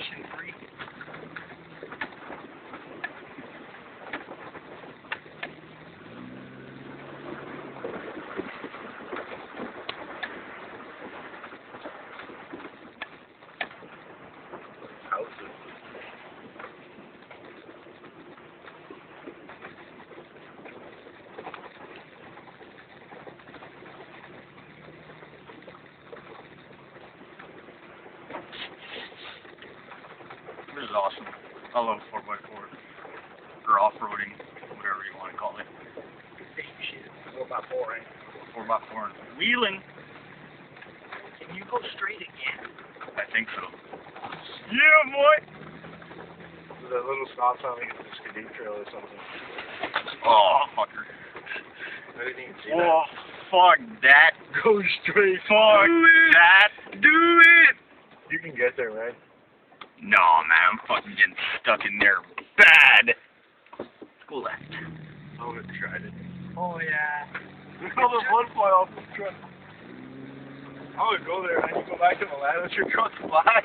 friction free. Houses. This is awesome. I love 4x4. Or off-roading, whatever you want to call it. Same shit. 4x4, right? 4x4 and wheeling. Can you go straight again? I think so. Yeah, boy! There's a little stop sign like it's a skidoo trail or something. Oh, fucker. I didn't even see Oh, fuck that. Go straight. Fuck that. Do it! You can get there, right? No, man, I'm fucking getting stuck in there bad. Let's go left. I would have tried it. Oh, yeah. Look how the one fly off the truck. I would go there and then you go back to the land with your truck black.